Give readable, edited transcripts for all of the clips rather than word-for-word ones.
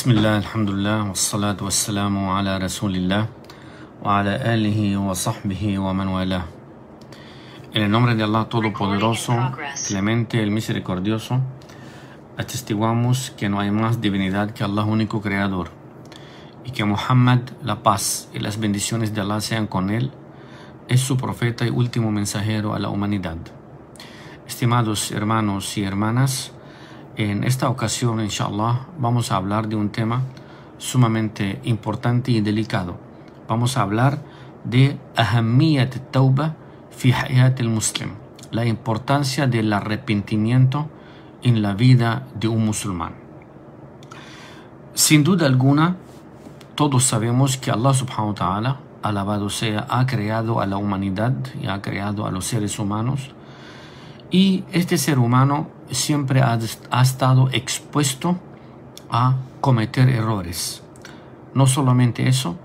Bismillah, alhamdulillah, wassalatu wassalamu ala rasulillah wa ala alihi wa sahbihi wa man walah. En el nombre de Allah Todopoderoso, Clemente, el Misericordioso, atestiguamos que no hay más divinidad que Allah único Creador, y que Muhammad, la paz y las bendiciones de Allah sean con él, es su profeta y último mensajero a la humanidad. Estimados hermanos y hermanas, en esta ocasión, inshallah, vamos a hablar de un tema sumamente importante y delicado. Vamos a hablar de ahamiyat at-tawbah fi hayat al-muslim, la importancia del arrepentimiento en la vida de un musulmán. Sin duda alguna, todos sabemos que Allah subhanahu wa ta'ala, alabado sea, ha creado a la humanidad y ha creado a los seres humanos, y este ser humano siempre ha estado expuesto a cometer errores. No solamente eso,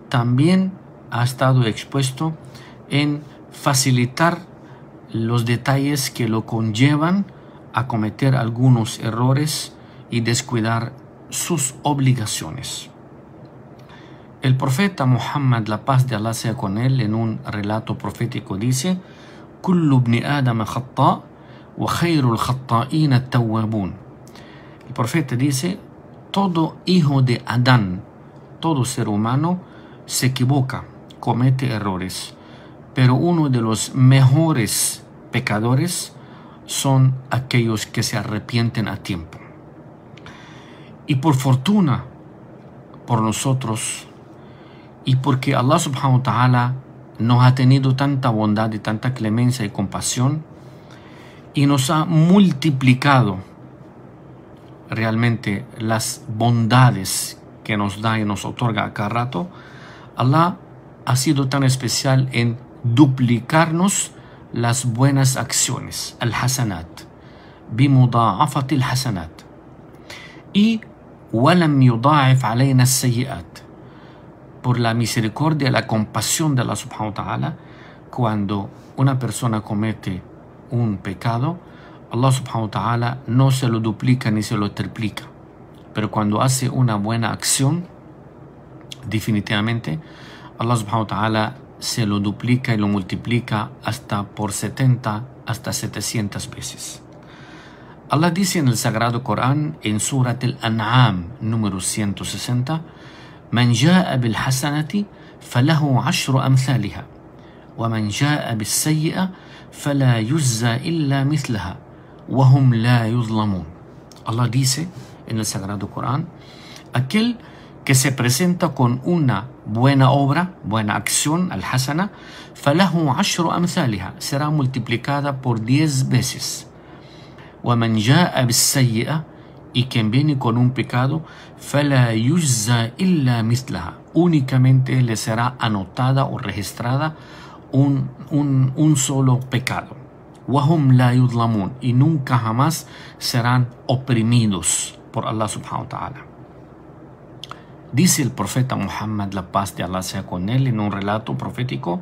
también ha estado expuesto en facilitar los detalles que lo conllevan a cometer algunos errores y descuidar sus obligaciones. El profeta Muhammad, la paz de Allah sea con él, en un relato profético dice: "Kullu ibni Adam khata' wa khayrul khata'in at-tawwabun". El profeta dice: todo hijo de Adán, todo ser humano se equivoca, comete errores, pero uno de los mejores pecadores son aquellos que se arrepienten a tiempo. Y por fortuna, por nosotros, y porque Allah subhanahu wa ta'ala nos ha tenido tanta bondad y tanta clemencia y compasión, y nos ha multiplicado realmente las bondades que nos da y nos otorga a cada rato, Allah ha sido tan especial en duplicarnos las buenas acciones, al-hasanat, bimuda'afat al-hasanat, y walam yuda'if alayna as-sayyi'at, por la misericordia y la compasión de Allah subhanahu wa ta'ala. Cuando una persona comete un pecado, Allah subhanahu wa ta'ala no se lo duplica ni se lo triplica, pero cuando hace una buena acción, definitivamente Allah subhanahu wa ta'ala se lo duplica y lo multiplica hasta por 70, hasta 700 veces. Allah dice en el Sagrado Corán, en Surat al-An'am número 160: "Man ja'a bil hasanati falahu 'ashru amthaliha wa man ja'a bis sayyi'a fala yujza illa mithlaha wa hum la yuzlamun". Allah dice en el Sagrado Corán: aquel que se presenta con una buena obra, buena acción, al-hasana, falahu 'ashru amthaliha, será multiplicada por 10 veces. Wa man ja'a bis sayyi'a, y quien viene con un pecado, fala yujza illa mithlaha, únicamente le será anotada o registrada un solo pecado. Wahum la yudlamun, y nunca jamás serán oprimidos por Allah subhanahu wa ta'ala. Dice el profeta Muhammad, la paz de Allah sea con él, en un relato profético: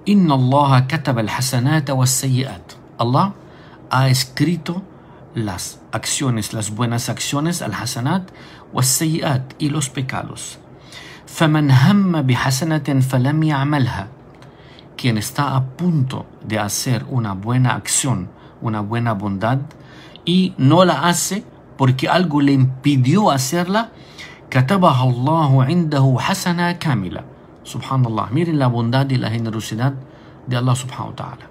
"Inna Allah kataba al-hasanata was-sayyi'at". Allah ha escrito las acciones, las buenas acciones, al-hasanat, was-sayyi'at, y los pecados. "Faman hamma bihasanatin falam ya'malha", quien está a punto de hacer una buena acción, una buena bondad, y no la hace porque algo le impidió hacerla, katabaha Allahu indahu hasana kamila. Subhanallah, miren la bondad y la generosidad de Allah subhanahu wa ta'ala.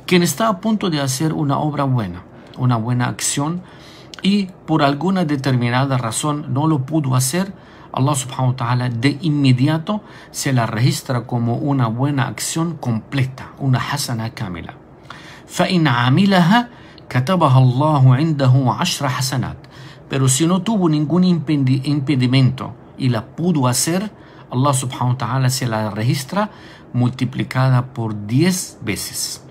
Quien está a punto de hacer una obra buena, una buena acción, y por alguna determinada razón no lo pudo hacer, Allah subhanahu wa ta'ala de inmediato se la registra como una buena acción completa, una hasana kamila. فَإِنْ عَمِلَهَا كَتَبَهَا اللَّهُ عِنْدَهُ 10 hasanat. Pero si no tuvo ningún impedimento y la pudo hacer, Allah subhanahu wa ta'ala se la registra multiplicada por 10 veces.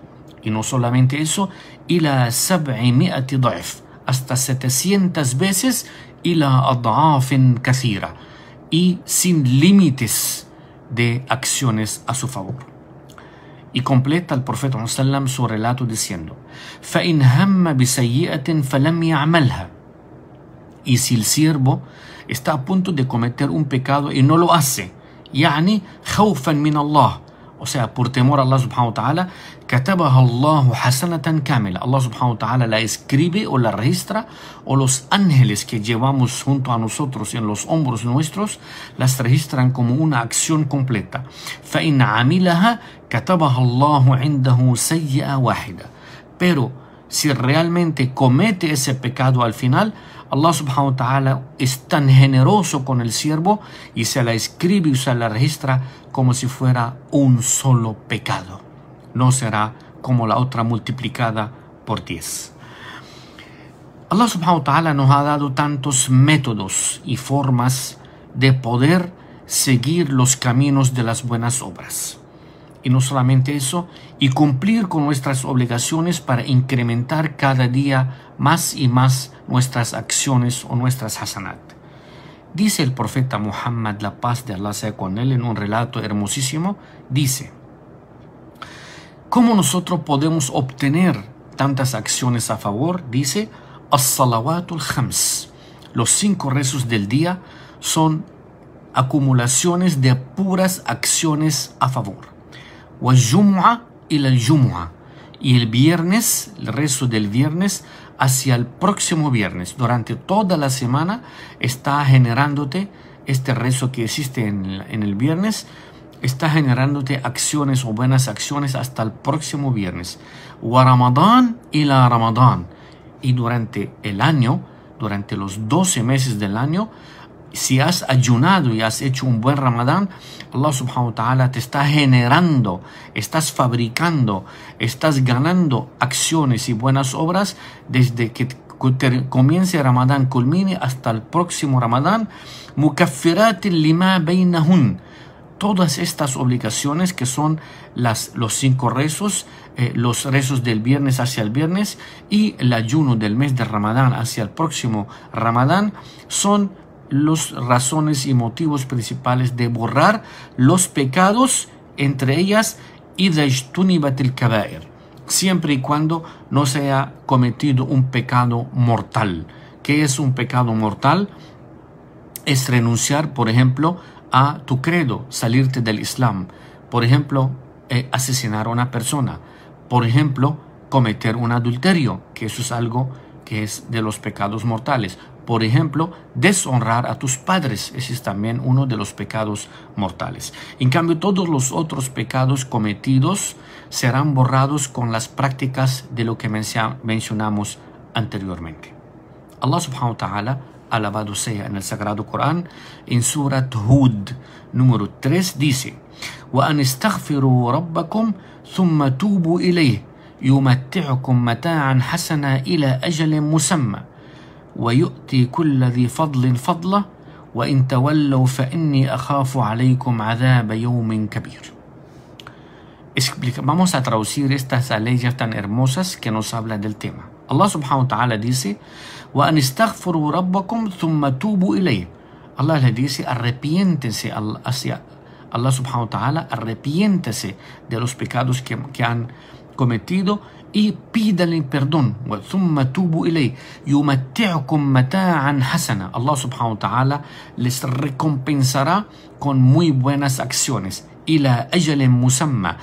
Y no solamente eso, إِلَى 700 ضعف, hasta 700 veces, إِلَى أضعاف كثيرة, y sin límites de acciones a su favor. Y completa el profeta ﷺ su relato diciendo: فَإِنْ هَمَّ بِسَيِّئَةٍ فَلَمْ يَعْمَلْهَا, y si el siervo está a punto de cometer un pecado y no lo hace, يعني خوفا من الله, o sea, por temor a Allah subhanahu wa ta'ala, كتبها الله حسنة كاملة. Allah subhanahu wa ta'ala la escribe o la registra, o los ángeles que llevamos junto a nosotros en los hombros nuestros las registran como una acción completa. فإن عملها كتبها الله عنده سيئة واحدة. Pero si realmente comete ese pecado al final, Allah subhanahu wa ta'ala es tan generoso con el siervo y se la escribe y se la registra como si fuera un solo pecado. No será como la otra multiplicada por 10. Allah subhanahu wa ta'ala nos ha dado tantos métodos y formas de poder seguir los caminos de las buenas obras. Y no solamente eso, y cumplir con nuestras obligaciones para incrementar cada día más y más nuestras acciones o nuestras hasanat. Dice el profeta Muhammad, la paz de Allah sea con él, en un relato hermosísimo, dice: ¿cómo nosotros podemos obtener tantas acciones a favor? Dice: as-salawatul khams, los 5 rezos del día son acumulaciones de puras acciones a favor. وَالْجُمُعَةِ إِلَى الْجُمُعَةِ, y el viernes, el rezo del viernes hacia el próximo viernes. Durante toda la semana está generándote este rezo que existe en el viernes, está generándote acciones o buenas acciones hasta el próximo viernes. وَرَمَضَانِ إِلَى رَمَضَانِ, y durante el año, durante los 12 meses del año, si has ayunado y has hecho un buen Ramadán, Allah subhanahu wa ta'ala te está generando, estás fabricando, estás ganando acciones y buenas obras desde que comience Ramadán, culmine hasta el próximo Ramadán. Mukaffiratin lima bainahun, todas estas obligaciones que son los 5 rezos, los rezos del viernes hacia el viernes y el ayuno del mes de Ramadán hacia el próximo Ramadán, son las razones y motivos principales de borrar los pecados, entre ellas إِذَا اجْتُنِبَتِ الْكَبَائِرِ, siempre y cuando no se haya cometido un pecado mortal. ¿Qué es un pecado mortal? Es renunciar, por ejemplo, a tu credo, salirte del Islam, por ejemplo, asesinar a una persona, por ejemplo, cometer un adulterio, que eso es algo que es de los pecados mortales. Por ejemplo, deshonrar a tus padres, ese es también uno de los pecados mortales. En cambio, todos los otros pecados cometidos serán borrados con las prácticas de lo que mencionamos anteriormente. Allah subhanahu wa ta'ala, alabado sea, en el Sagrado Corán, en Surat Hud, número 3, dice: وَأَنِ اسْتَغْفِرُوا رَبَّكُمْ ثُمَّ تُوبُوا إِلَيْهِ يُمَتِّعُكُمْ مَتَاعًا حَسَنًا إِلَى أَجَلٍ مُسَمًّى وَيُؤْتِي كُلَّ ذِي فَضْلٍ فَضْلَهُ وَإِن تَوَلَّوْا فَإِنِّي أَخَافُ عَلَيْكُمْ عَذَابَ يَوْمٍ كَبِيرٍ. Vamos a traducir estas leyes tan hermosas que nos hablan del tema. Allah subhanahu wa ta'ala dice: وَأَنِ اسْتَغْفِرُوا رَبَّكُمْ ثُمَّ تُوبُوا إِلَيْهِ. Allah le dice: arrepiéntense hacia Allah subhanahu wa ta'ala, arrepiéntese de los pecados que han cometido y pídale perdón. ثُمَّ تُوبُوا إِلَيْهِ يُمَتِّعُكُمْ مَتَاعًا حَسَنًا. Allah subhanahu wa ta'ala les recompensará con muy buenas acciones. إِلَى أَجَلٍ مُسَمًّى,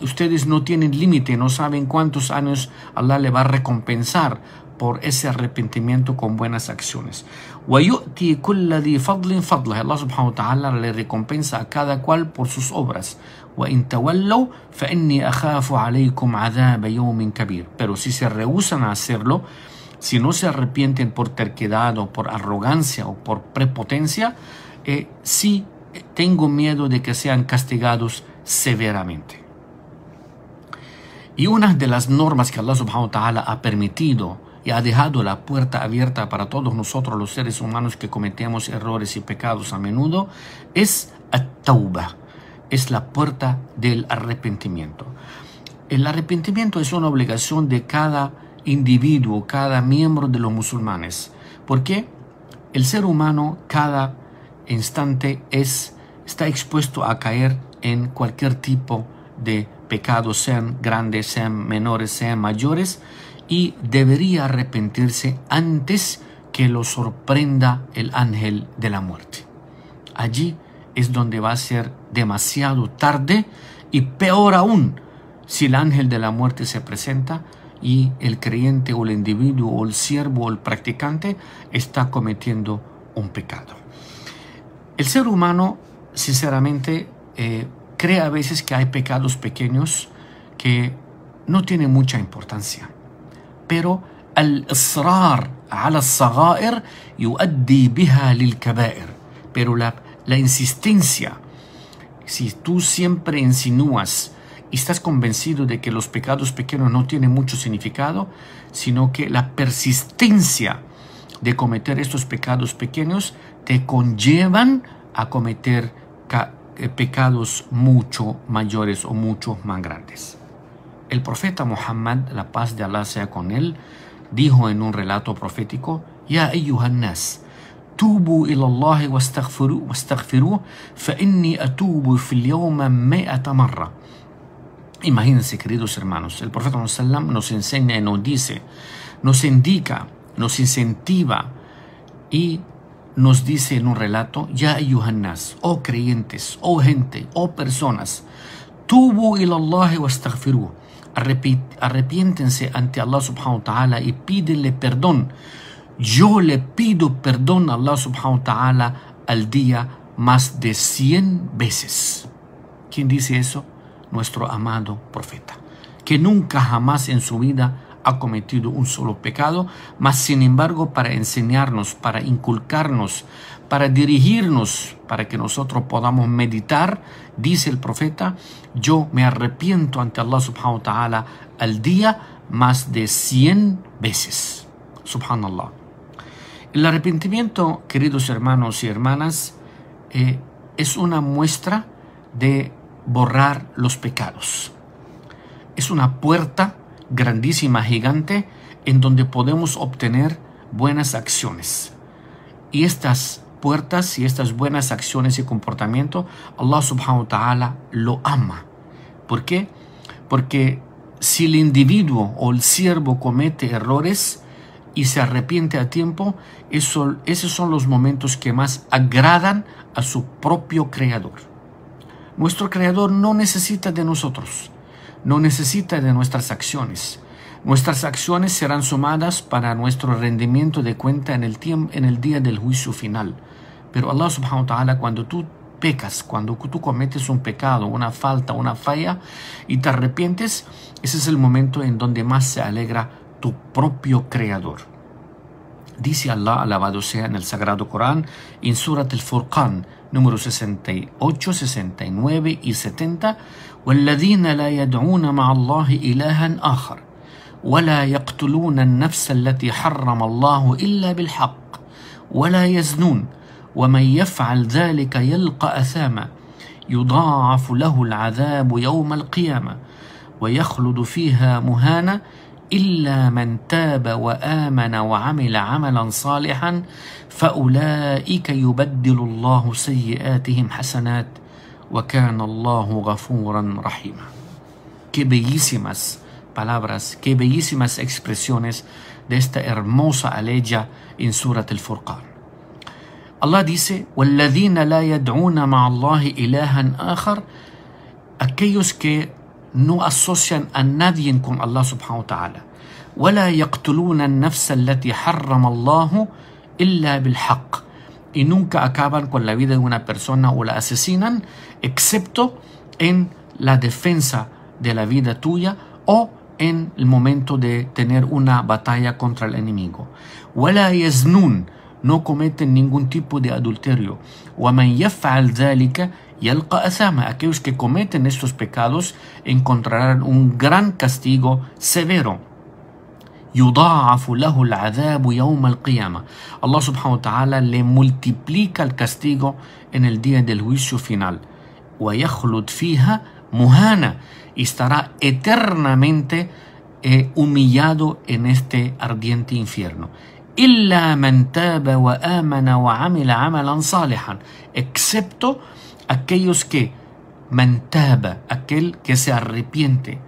ustedes no tienen límite, no saben cuántos años Allah le va a recompensar por ese arrepentimiento con buenas acciones. وَيُؤْتِي كُلَّ ذِي فَضْلٍ فَضْلَهُ. Allah subhanahu wa ta'ala le recompensa a cada cual por sus obras. وَإِن تَوَلَّوْا فَإِنِّي أَخَافُ عَلَيْكُمْ عَذَابَ يَوْمٍ كَبِيرٍ. Pero si se rehúsan a hacerlo, si no se arrepienten por terquedad o por arrogancia o por prepotencia, sí tengo miedo de que sean castigados severamente. Y una de las normas que Allah subhanahu wa ta'ala ha permitido y ha dejado la puerta abierta para todos nosotros los seres humanos que cometemos errores y pecados a menudo es at-tawbah, es la puerta del arrepentimiento. El arrepentimiento es una obligación de cada individuo, cada miembro de los musulmanes, porque el ser humano cada instante está expuesto a caer en cualquier tipo de pecados, sean grandes, sean menores, sean mayores, y debería arrepentirse antes que lo sorprenda el ángel de la muerte. Allí es donde va a ser demasiado tarde, y peor aún si el ángel de la muerte se presenta y el creyente o el individuo o el siervo o el practicante está cometiendo un pecado. El ser humano, sinceramente, cree a veces que hay pecados pequeños que no tienen mucha importancia, pero al-israr ala al-sagair yuaddi biha lil-kabair. Pero la insistencia, si tú siempre insinúas y estás convencido de que los pecados pequeños no tienen mucho significado, sino que la persistencia de cometer estos pecados pequeños te conllevan a cometer pecados mucho mayores o mucho más grandes. El profeta Muhammad, la paz de Allah sea con él, dijo en un relato profético: Ya ayyuhan nas, tubu ila Allah wastaghfiruh fa inni atubu fil yawma 100 marra. Imagínense, queridos hermanos, el profeta ﷺ nos enseña y nos dice, nos indica, nos incentiva y nos dice en un relato: Ya ayyuhan nas, oh creyentes, oh gente, oh personas, tubu ila Allah wastaghfiruh, arrepiéntense ante Allah subhanahu wa ta'ala y pídenle perdón. Yo le pido perdón a Allah subhanahu wa ta'ala al día más de 100 veces. ¿Quién dice eso? Nuestro amado profeta, que nunca jamás en su vida ha cometido un solo pecado, mas sin embargo para enseñarnos, para inculcarnos, para dirigirnos, para que nosotros podamos meditar, dice el profeta: yo me arrepiento ante Allah subhanahu wa ta'ala al día más de 100 veces. Subhanallah. El arrepentimiento, queridos hermanos y hermanas, es una muestra de borrar los pecados. Es una puerta grandísima, gigante, en donde podemos obtener buenas acciones. Y estas puertas y estas buenas acciones y comportamiento, Allah subhanahu wa ta'ala lo ama. ¿Por qué? Porque si el individuo o el siervo comete errores y se arrepiente a tiempo, esos son los momentos que más agradan a su propio Creador. Nuestro Creador no necesita de nosotros, no necesita de nuestras acciones. Nuestras acciones serán sumadas para nuestro rendimiento de cuenta en el día del juicio final. Pero Allah subhanahu wa ta'ala, cuando tú pecas, cuando tú cometes un pecado, una falta, una falla y te arrepientes, ese es el momento en donde más se alegra tu propio Creador. Dice Allah, alabado sea, en el Sagrado Corán, en Surat al-Furqan, número 68, 69 y 70: وَالَّذِينَ لَا يَدْعُونَ مَعَ اللَّهِ إِلَهًا آخَرَ وَلَا يَقْتُلُونَ النَّفْسَ الَّتِي حَرَّمَ اللَّهُ إِلَّا بِالْحَقِّ وَلَا يَزْنُونَ وَمَنْ يَفْعَلْ ذَلِكَ يَلْقَ أَثَامًا يُضَاعَفُ لَهُ الْعَذَابُ يَوْمَ الْقِيَامَةِ وَيَخْلُدُ فِيهَا مُهَانًا إلا من تاب وآمن وعمل عملا صالحا فأولئك يبدل الله سيئاتهم حسنات وكان الله غفورا رحيما. Qué bellísimas palabras, qué bellísimas expresiones de esta hermosa aleya en Surat al-Furqan. Allah dice: وَالَّذِينَ لَا يَدْعُونَ مَعَ اللَّهِ إِلَهًا آخَرَ, aquellos que no asocian a nadie con Allah subhanahu wa ta'ala. وَلَا يَقْتُلُونَ النَّفْسَ الَّتِي حَرَّمَ اللَّهُ إِلَّا بِالْحَقِّ, y nunca acaban con la vida de una persona o la asesinan, excepto en la defensa de la vida tuya o en el momento de tener una batalla contra el enemigo. وَلَا يَزْنُونَ, no cometen ningún tipo de adulterio. وَمَنْ يَفْعَلْ ذَلِكَ يَلْقَ أَثَامًا, aquellos que cometen estos pecados encontrarán un gran castigo severo. يُضَاعَفُ لَهُ الْعَذَابُ يَوْمَ الْقِيَامَةِ, Allah subhanahu wa ta'ala le multiplica el castigo en el día del juicio final. وَيَخْلُدْ فِيهَا مُهَانًا, y estará eternamente humillado en este ardiente infierno. إِلَّا مَنْ تَابَ وَآمَنَ وَعَمِلَ عَمَلًا صَالِحًا, excepto aquellos que mantaba, aquel que se arrepiente,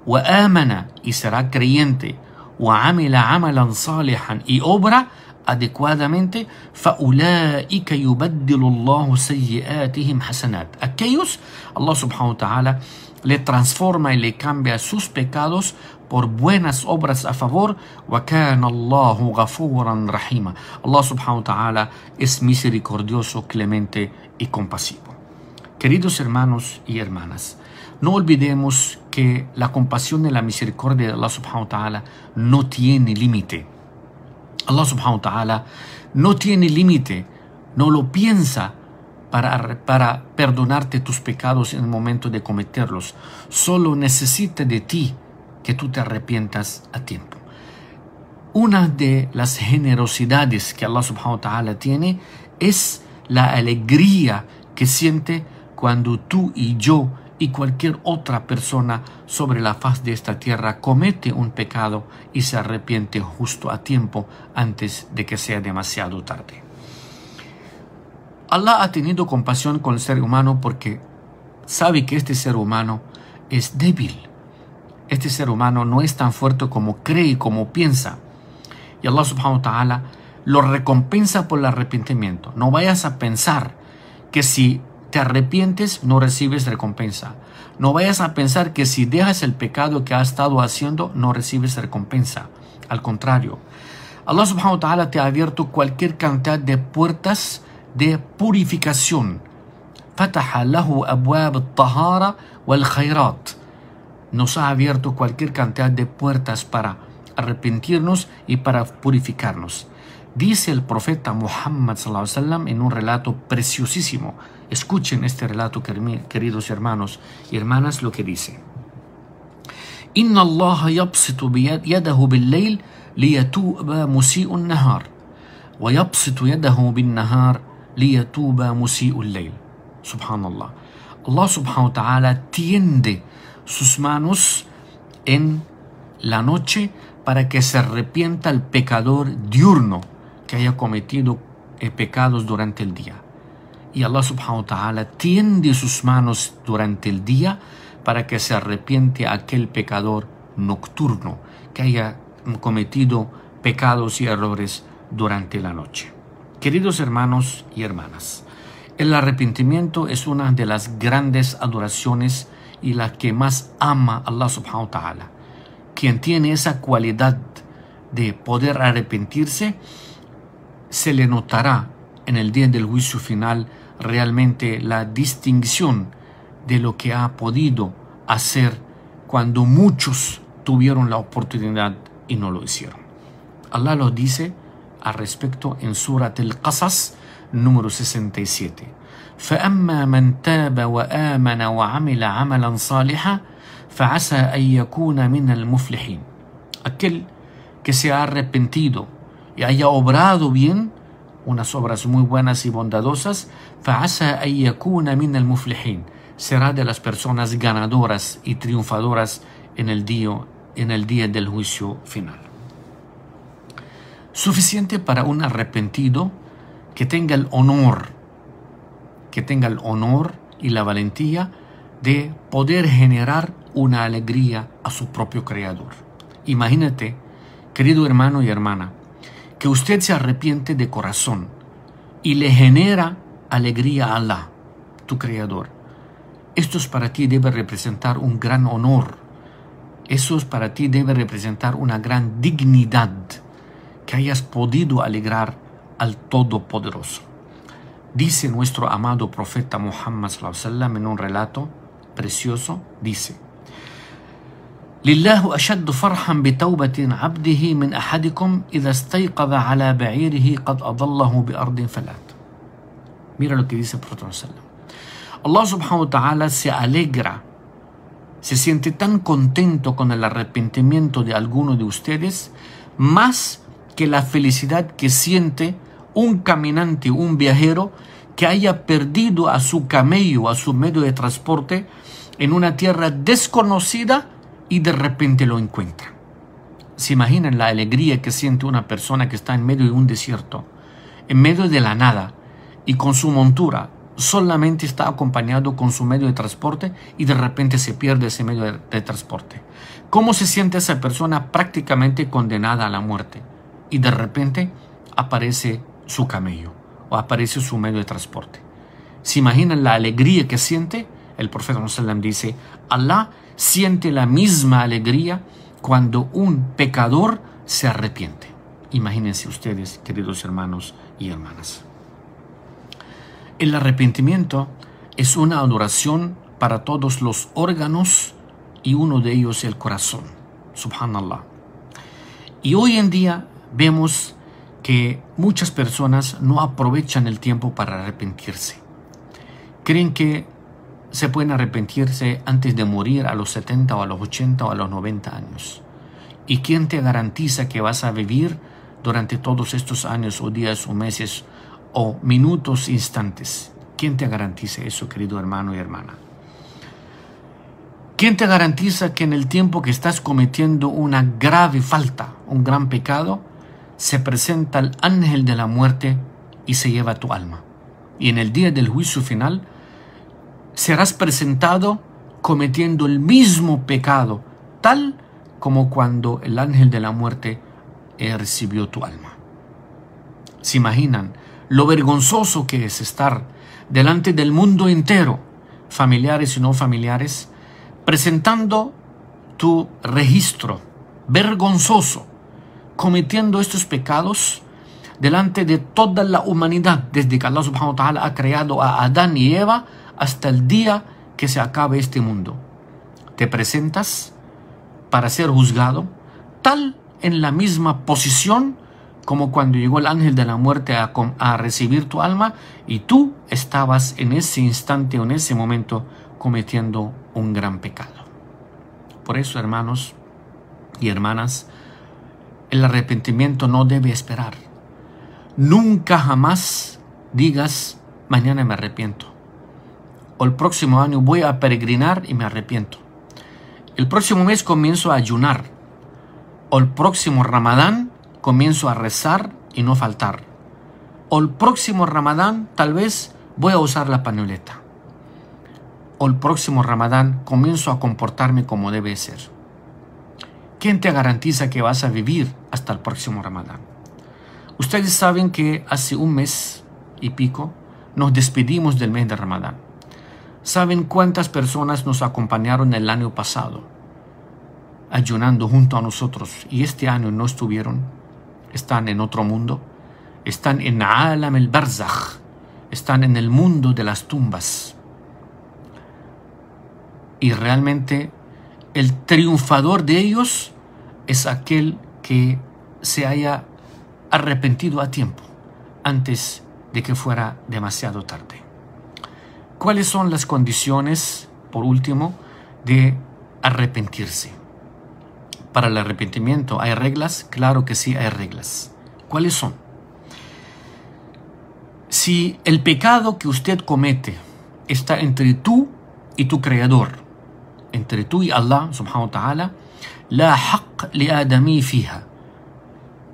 وَآمَنَ, y será creyente, وَعَمِلَ عَمَلًا صَالِحًا, y obra adecuadamente, فَأُولَٰئِكَ يُبَدِّلُ اللَّهُ سَيِّئَاتِهِمْ حَسَنَاتٍ. Aquellos, Allah subhanahu wa ta'ala le transforma y le cambia sus pecados por buenas obras a favor. وَكَانَ اللَّهُ غَفُورًا رَحِيمًا. Allah subhanahu wa ta'ala es misericordioso, clemente y compasivo. Queridos hermanos y hermanas, no olvidemos que la compasión y la misericordia de Allah subhanahu wa ta'ala no tiene límite. Allah subhanahu wa ta'ala no tiene límite, no lo piensa para perdonarte tus pecados en el momento de cometerlos. Solo necesita de ti que tú te arrepientas a tiempo. Una de las generosidades que Allah subhanahu wa ta'ala tiene es la alegría que siente cuando tú y yo y cualquier otra persona sobre la faz de esta tierra comete un pecado y se arrepiente justo a tiempo antes de que sea demasiado tarde. Allah ha tenido compasión con el ser humano porque sabe que este ser humano es débil. Este ser humano no es tan fuerte como cree y como piensa. Y Allah subhanahu wa ta'ala lo recompensa por el arrepentimiento. No vayas a pensar que si te arrepientes no recibes recompensa. No vayas a pensar que si dejas el pecado que has estado haciendo no recibes recompensa. Al contrario, Allah subhanahu wa ta'ala te ha abierto cualquier cantidad de puertas de purificación. Fataha lahu abwab al-tahara wal-khayrat. Nos ha abierto cualquier cantidad de puertas para arrepentirnos y para purificarnos. Dice el profeta Muhammad sallallahu alaihi wasallam en un relato preciosísimo. Escuchen este relato, queridos hermanos y hermanas, lo que dice. Inna Allah yabsitu yadahu bil-layl liyatuba musi'u an-nahar wa yabsitu yadahu bin-nahar liyatuba musi'u al-layl. Subhanallah. Allah subhanahu wa ta'ala tiende sus manos en la noche para que se arrepienta el pecador diurno que haya cometido pecados durante el día. Y Allah subhanahu wa ta'ala tiende sus manos durante el día para que se arrepiente aquel pecador nocturno que haya cometido pecados y errores durante la noche. Queridos hermanos y hermanas, el arrepentimiento es una de las grandes adoraciones y la que más ama Allah subhanahu wa ta'ala. Quien tiene esa cualidad de poder arrepentirse, se le notará en el día del juicio final realmente la distinción de lo que ha podido hacer cuando muchos tuvieron la oportunidad y no lo hicieron. Allah lo dice al respecto en Surat al-Qasas número 67. فَأَمَّا مَنْ تَابَ وَآمَنَ وَعَمِلَ عَمَلًا صَالِحًا فَعَسَى أَن يَكُونَ مِنَ الْمُفْلِحِينَ. Aquel que se ha arrepentido y haya obrado bien, unas obras muy buenas y bondadosas, فَعَسَى أَن يَكُونَ مِنَ الْمُفْلِحِينَ, será de las personas ganadoras y triunfadoras en el día del juicio final. Suficiente para un arrepentido que tenga el honor y la valentía de poder generar una alegría a su propio Creador. Imagínate, querido hermano y hermana, que usted se arrepiente de corazón y le genera alegría a Allah, tu Creador. Esto para ti debe representar un gran honor. Eso para ti debe representar una gran dignidad, que hayas podido alegrar al Todopoderoso. Dice nuestro amado profeta Muhammad sallallahu alaihi wasallam en un relato precioso, dice: Lillahu ashaddu farhan bi tawbatin abdihi min ahadikum idha istayqadha ala ba'irihi qad adallahu bi ardin falat. Mira lo que dice el profeta sallallahu alaihi wasallam. Allah subhanahu wa ta'ala se alegra, se siente tan contento con el arrepentimiento de alguno de ustedes, más que la felicidad que siente un caminante, un viajero que haya perdido a su camello, a su medio de transporte en una tierra desconocida y de repente lo encuentra. ¿Se imaginan la alegría que siente una persona que está en medio de un desierto, en medio de la nada, y con su montura solamente está acompañado con su medio de transporte y de repente se pierde ese medio de transporte? ¿Cómo se siente esa persona prácticamente condenada a la muerte? Y de repente aparece su camello o aparece su medio de transporte. ¿Se imaginan la alegría que siente? El profeta ﷺ dice, Allah siente la misma alegría cuando un pecador se arrepiente. Imagínense ustedes, queridos hermanos y hermanas. El arrepentimiento es una adoración para todos los órganos y uno de ellos el corazón. Subhanallah. Y hoy en día vemos que muchas personas no aprovechan el tiempo para arrepentirse. Creen que se pueden arrepentirse antes de morir a los 70 o a los 80 o a los 90 años. ¿Y quién te garantiza que vas a vivir durante todos estos años o días o meses o minutos, instantes? ¿Quién te garantiza eso, querido hermano y hermana? ¿Quién te garantiza que en el tiempo que estás cometiendo una grave falta, un gran pecado, se presenta el ángel de la muerte y se lleva tu alma? Y en el día del juicio final serás presentado cometiendo el mismo pecado, tal como cuando el ángel de la muerte recibió tu alma. ¿Se imaginan lo vergonzoso que es estar delante del mundo entero, familiares y no familiares, presentando tu registro vergonzoso, cometiendo estos pecados delante de toda la humanidad, desde que Allah subhanahu wa ta'ala ha creado a Adán y Eva hasta el día que se acabe este mundo? Te presentas para ser juzgado, tal en la misma posición como cuando llegó el ángel de la muerte a recibir tu alma y tú estabas en ese instante o en ese momento cometiendo un gran pecado. Por eso, hermanos y hermanas, el arrepentimiento no debe esperar. Nunca jamás digas, mañana me arrepiento, o el próximo año voy a peregrinar y me arrepiento, el próximo mes comienzo a ayunar, o el próximo Ramadán comienzo a rezar y no faltar, o el próximo Ramadán tal vez voy a usar la pañoleta, o el próximo Ramadán comienzo a comportarme como debe ser. ¿Quién te garantiza que vas a vivir hasta el próximo Ramadán? Ustedes saben que hace un mes y pico nos despedimos del mes de Ramadán. ¿Saben cuántas personas nos acompañaron el año pasado ayunando junto a nosotros y este año no estuvieron? Están en otro mundo, están en Alam el Barzakh, están en el mundo de las tumbas. Y realmente el triunfador de ellos es aquel que se haya arrepentido a tiempo, antes de que fuera demasiado tarde. ¿Cuáles son las condiciones, por último, de arrepentirse? Para el arrepentimiento, ¿hay reglas? Claro que sí hay reglas. ¿Cuáles son? Si el pecado que usted comete está entre tú y tu Creador, entre tú y Allah subhanahu wa ta'ala, la haqq li adami fiha.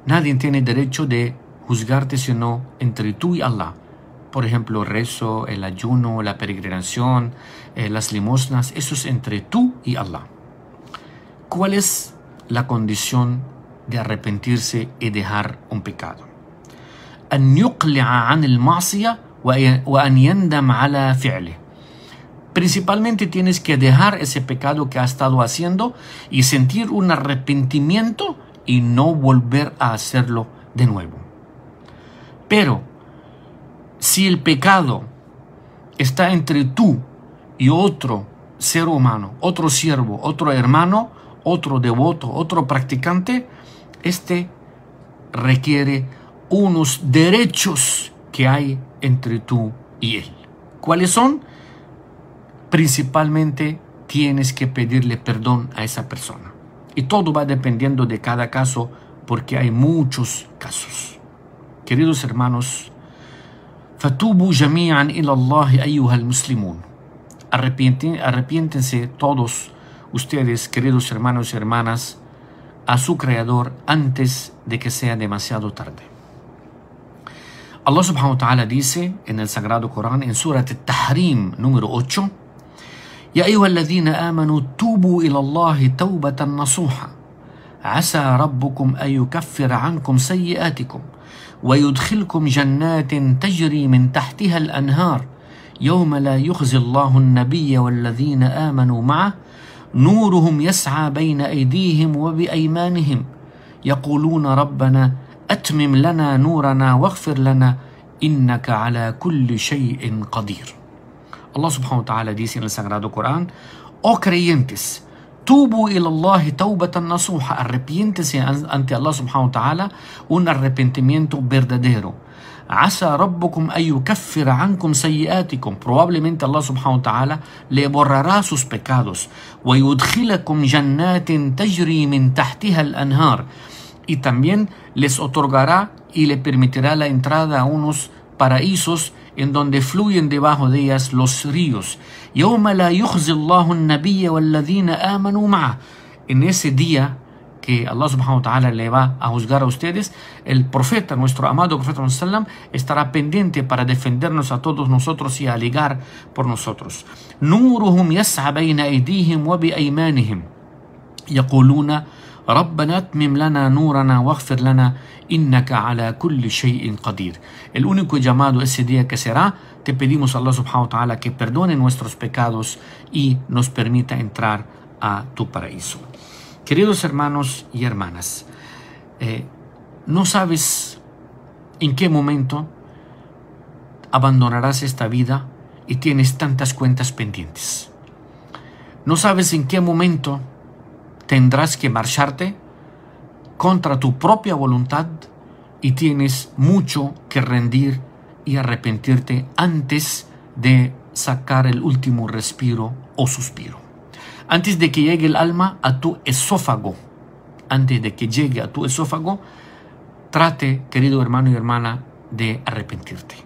Nadie tiene derecho de juzgarte sino entre tú y Allah. Por ejemplo, el rezo, el ayuno, la peregrinación, las limosnas, eso es entre tú y Allah. ¿Cuál es la condición de arrepentirse y dejar un pecado? An yuqli'a an al-ma'siyah wa an yandam ala fi'lih. Principalmente tienes que dejar ese pecado que has estado haciendo y sentir un arrepentimiento y no volver a hacerlo de nuevo. Pero si el pecado está entre tú y otro ser humano, otro siervo, otro hermano, otro devoto, otro practicante, este requiere unos derechos que hay entre tú y él. ¿Cuáles son? Principalmente tienes que pedirle perdón a esa persona. Y todo va dependiendo de cada caso, porque hay muchos casos. Queridos hermanos, fatubu jami'an ila Allah ayyuha al-muslimun. Arrepiéntense todos ustedes, queridos hermanos y hermanas, a su Creador antes de que sea demasiado tarde. Allah subhanahu wa ta'ala dice en el Sagrado Corán, en Surat al-Tahrim número 8, يا أيها الذين آمنوا توبوا إلى الله توبة نصوحا عسى ربكم أن يكفر عنكم سيئاتكم ويدخلكم جنات تجري من تحتها الأنهار يوم لا يخزي الله النبي والذين آمنوا معه نورهم يسعى بين أيديهم وبأيمانهم يقولون ربنا أتمم لنا نورنا واغفر لنا إنك على كل شيء قدير. Allah subhanahu wa ta'ala dice en el Sagrado Corán: oh creyentes, tubu ilallahi taubatan nasuha, arrepiéntese ante Allah subhanahu wa ta'ala un arrepentimiento verdadero. Asa rabbukum an yukaffira ankum sayyiatikum, probablemente Allah subhanahu wa ta'ala le borrará sus pecados. Wa yudkhilakum jannatin tajri min tahtiha al-anhar, y también les otorgará y le permitirá la entrada a unos paraísos en donde fluyen debajo de ellas los ríos. يَوْمَ لَا يُخْزِي اللَّهُ النَّبِيَّ وَالَّذِينَ آمَنُوا مَعَهُ. En ese día que Allah subhanahu wa ta'ala le va a juzgar a ustedes, el profeta, nuestro amado profeta sallam, estará pendiente para defendernos a todos nosotros y alegar por nosotros. نُورُهُمْ يَسْعَ بَيْنَ أَيْدِيهِمْ وَبِأَيْمَانِهِمْ يَقُولُونَ رَبَّنَا أَتْمِمْ لَنَا نُورَنَا وَاغْفِرْ لَنَا innaka ala kulli shay'in qadir. El único llamado ese día que será: te pedimos a Allah subhanahu wa ta'ala que perdone nuestros pecados y nos permita entrar a tu paraíso. Queridos hermanos y hermanas, no sabes en qué momento abandonarás esta vida y tienes tantas cuentas pendientes. No sabes en qué momento tendrás que marcharte contra tu propia voluntad y tienes mucho que rendir y arrepentirte antes de sacar el último respiro o suspiro. Antes de que llegue el alma a tu esófago, antes de que llegue a tu esófago, trate, querido hermano y hermana, de arrepentirte.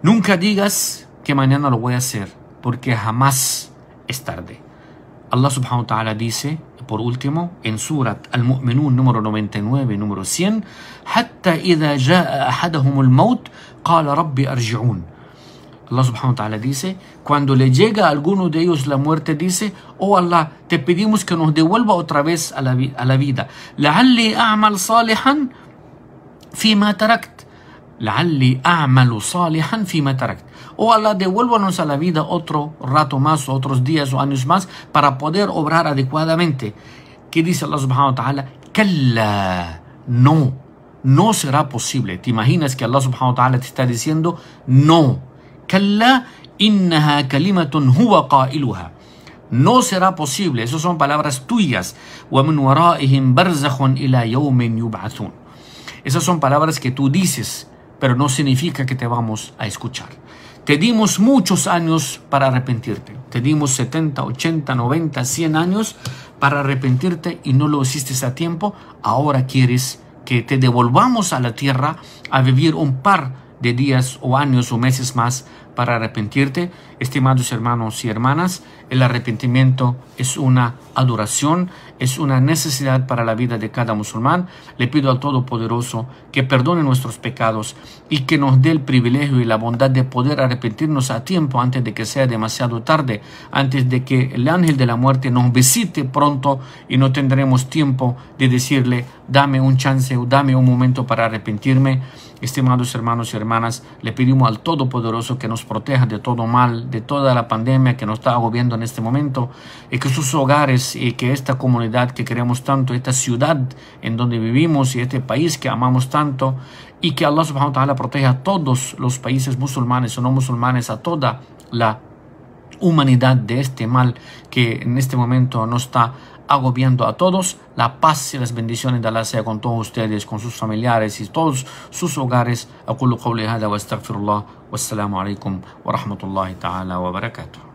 Nunca digas que mañana lo voy a hacer, porque jamás es tarde. Allah subhanahu wa ta'ala dice, por último, en Surat Al-Mu'minun número 99, número 100, حَتَّى إِذَا جَاءَ أَحَدَهُمُ الْمَوْتِ قَالَ رَبِّ أَرْجِعُونَ. Allah subhanahu wa ta'ala dice, cuando le llega a alguno de ellos la muerte, dice: oh Allah, te pedimos que nos devuelva otra vez a la vida. لَعَلِّي أَعْمَلْ صَالِحًا فِيمَا تَرَكْتُ. لَعَلِّي أَعْمَلُ صَالِحًا فِيمَا تَرَكْتُ. Oh Allah, devuélvanos a la vida otro rato más, otros días o años más, para poder obrar adecuadamente. ¿Qué dice Allah subhanahu wa ta'ala? Kalla, no será posible. ¿Te imaginas que Allah subhanahu wa ta'ala te está diciendo no? Kalla innaha kalimatun huwa qailuha. No será posible. Esas son palabras tuyas. Wa min waraihim barzakhun ila yawmin yub'athun. Esas son palabras que tú dices, pero no significa que te vamos a escuchar. Te dimos muchos años para arrepentirte. Te dimos 70, 80, 90, 100 años para arrepentirte y no lo hiciste a tiempo. Ahora quieres que te devolvamos a la tierra a vivir un par de días o años o meses más para arrepentirte. Estimados hermanos y hermanas, el arrepentimiento es una adoración, es una necesidad para la vida de cada musulmán. Le pido al Todopoderoso que perdone nuestros pecados y que nos dé el privilegio y la bondad de poder arrepentirnos a tiempo antes de que sea demasiado tarde, antes de que el ángel de la muerte nos visite pronto y no tendremos tiempo de decirle: dame un chance o dame un momento para arrepentirme. Estimados hermanos y hermanas, le pedimos al Todopoderoso que nos proteja de todo mal, de toda la pandemia que nos está agobiando en este momento, y que sus hogares y que esta comunidad que queremos tanto, esta ciudad en donde vivimos y este país que amamos tanto, y que Allah subhanahu wa ta'ala proteja a todos los países musulmanes o no musulmanes, a toda la humanidad de este mal que en este momento nos está agobiando a todos. La paz y las bendiciones de Allah sea con todos ustedes, con sus familiares y todos sus hogares. أقول قولي هذا وأستغفر الله والسلام عليكم ورحمة الله تعالى وبركاته.